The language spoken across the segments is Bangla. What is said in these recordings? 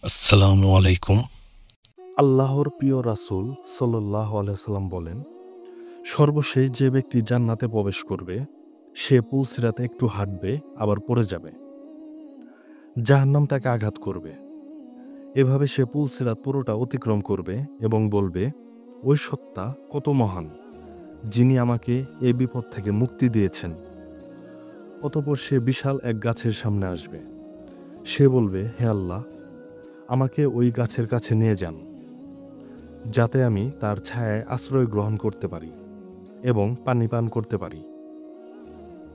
আসসালামু আলাইকুম। আল্লাহর প্রিয় রাসূল সাল্লাল্লাহু আলাইহি সাল্লাম বলেন, সর্বশেষ যে ব্যক্তি জান্নাতে প্রবেশ করবে, সে পুলসিরাতে একটু হাঁটবে, আবার পড়ে যাবে। জাহান্নাম তাকে আঘাত করবে। এভাবে সে পুলসিরাত পুরোটা অতিক্রম করবে এবং বলবে, ওই সত্তা কত মহান, যিনি আমাকে এই বিপদ থেকে মুক্তি দিয়েছেন। অতঃপর সে বিশাল এক গাছের সামনে আসবে। সে বলবে, হে আল্লাহ, আমাকে ওই গাছের কাছে নিয়ে যান, যাতে আমি তার ছায়ায় আশ্রয় গ্রহণ করতে পারি এবং পানি পান করতে পারি।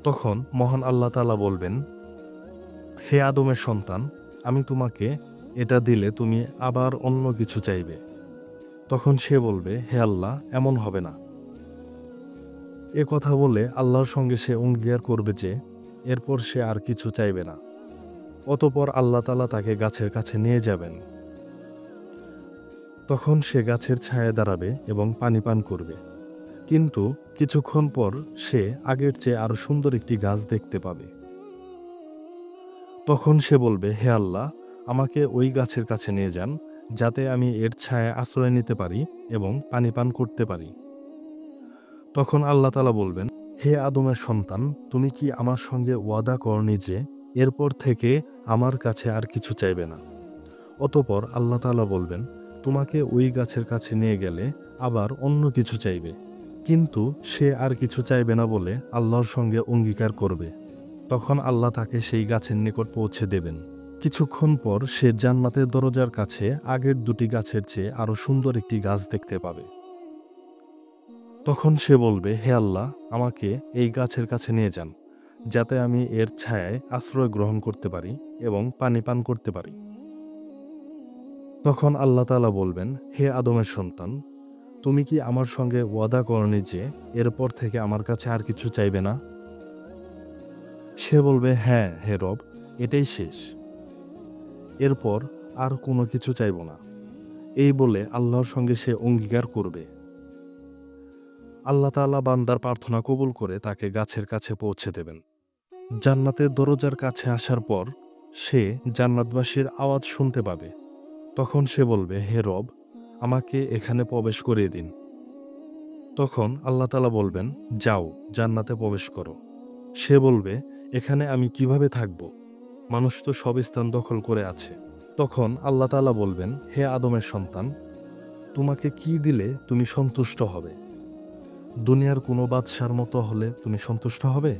তখন মহান আল্লাহ তাআলা বলবেন, হে আদমের সন্তান, আমি তোমাকে এটা দিলে তুমি আবার অন্য কিছু চাইবে। তখন সে বলবে, হে আল্লাহ, এমন হবে না। এ কথা বলে আল্লাহর সঙ্গে সে অঙ্গীকার করবে যে এরপর সে আর কিছু চাইবে না। অতঃপর আল্লাহ তাআলা তাকে গাছের কাছে নিয়ে যাবেন। তখন সে গাছের ছায়ায় দাঁড়াবে এবং পানি পান করবে। কিন্তু কিছুক্ষণ পর সে আগের চেয়ে আরো সুন্দর একটি গাছ দেখতে পাবে। তখন সে বলবে, হে আল্লাহ, আমাকে ওই গাছের কাছে নিয়ে যান, যাতে আমি এর ছায়ায় আশ্রয় নিতে পারি এবং পানি পান করতে পারি। তখন আল্লাহ তাআলা বলবেন, হে আদমের সন্তান, তুমি কি আমার সঙ্গে ওয়াদা করনি যে এরপর থেকে আমার কাছে আর কিছু চাইবে না? অতঃপর আল্লাহ তাআলা বলবেন, তোমাকে ওই গাছের কাছে নিয়ে গেলে আবার অন্য কিছু চাইবে। কিন্তু সে আর কিছু চাইবে না বলে আল্লাহর সঙ্গে অঙ্গীকার করবে। তখন আল্লাহ তাকে সেই গাছের নিকট পৌঁছে দেবেন। কিছুক্ষণ পর সে জান্নাতের দরজার কাছে আগের দুটি গাছের চেয়ে আরো সুন্দর একটি গাছ দেখতে পাবে। তখন সে বলবে, হে আল্লাহ, আমাকে এই গাছের কাছে নিয়ে যান, যাতে আমি এর ছায়ায় আশ্রয় গ্রহণ করতে পারি এবং পানি পান করতে পারি। তখন আল্লাহ তাআলা বলবেন, হে আদমের সন্তান, তুমি কি আমার সঙ্গে ওয়াদা করনি যে এরপর থেকে আমার কাছে আর কিছু চাইবে না? সে বলবে, হ্যাঁ হে রব, এটাই শেষ, এরপর আর কোনো কিছু চাইব না। এই বলে আল্লাহর সঙ্গে সে অঙ্গীকার করবে। আল্লাহ তাআলা বান্দার প্রার্থনা কবুল করে তাকে গাছের কাছে পৌঁছে দেবেন। জান্নাতের দরজার কাছে আসার পর সে জান্নাতবাসীর আওয়াজ শুনতে পাবে। তখন সে বলবে, হে রব, আমাকে এখানে প্রবেশ করিয়ে দিন। তখন আল্লাহ তাআলা বলবেন, যাও, জান্নাতে প্রবেশ করো। সে বলবে, এখানে আমি কিভাবে থাকব? মানুষ তো সব স্থান দখল করে আছে। তখন আল্লাহ তাআলা বলবেন, হে আদমের সন্তান, তোমাকে কি দিলে তুমি সন্তুষ্ট হবে? দুনিয়ার কোনো বাদশার মতো হলে তুমি সন্তুষ্ট হবে?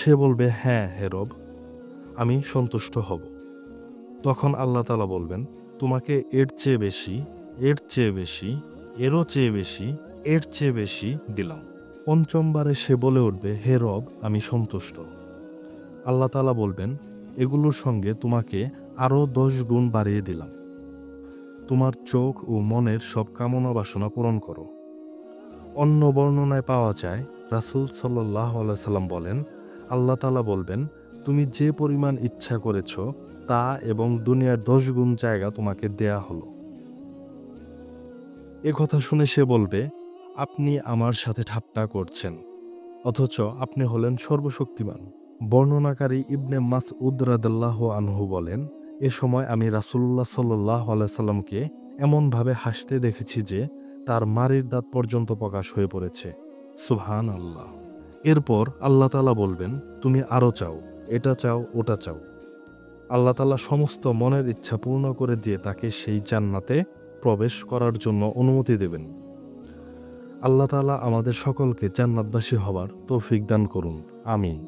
সে বলবে, হ্যাঁ হে রব, আমি সন্তুষ্ট হব। তখন আল্লাহ তাআলা বলবেন, তোমাকে এর চেয়ে বেশি, এর চেয়ে বেশি, এরও চেয়ে বেশি, এর চেয়ে বেশি দিলাম। পঞ্চমবারে সে বলে উঠবে, হে রব, আমি সন্তুষ্ট। আল্লাহ তাআলা বলবেন, এগুলোর সঙ্গে তোমাকে আরও 10 গুণ বাড়িয়ে দিলাম। তোমার চোখ ও মনের সব কামনা বাসনা পূরণ করো। অন্য বর্ণনায় পাওয়া যায়, রাসূল সাল্লাল্লাহু আলাইহি সাল্লাম বলেন, আল্লাহ তাআলা বলবেন, তুমি যে পরিমাণ ইচ্ছা করেছ তা এবং দুনিয়ার 10 গুণ জায়গা তোমাকে দেয়া হলো। এ কথা শুনে সে বলবে, আপনি আমার সাথে ঠাট্টা করছেন, অথচ আপনি হলেন সর্বশক্তিমান। বর্ণনাকারী ইবনে মাসউদ রাদিয়াল্লাহু আনহু বলেন, এ সময় আমি রাসূলুল্লাহ সাল্লাল্লাহু আলাইহি সাল্লামকে এমনভাবে হাসতে দেখেছি যে তার মাড়ির দাঁত পর্যন্ত প্রকাশ হয়ে পড়েছে। সুবহানাল্লাহ। এরপর আল্লাহ তাআলা বলবেন, তুমি আরো চাও, এটা চাও, ওটা চাও। আল্লাহ তাআলা সমস্ত মনের ইচ্ছা পূর্ণ করে দিয়ে তাকে সেই জান্নাতে প্রবেশ করার জন্য অনুমতি দেবেন। আল্লাহ তাআলা আমাদের সকলকে জান্নাতবাসী হবার তৌফিক দান করুন। আমিন।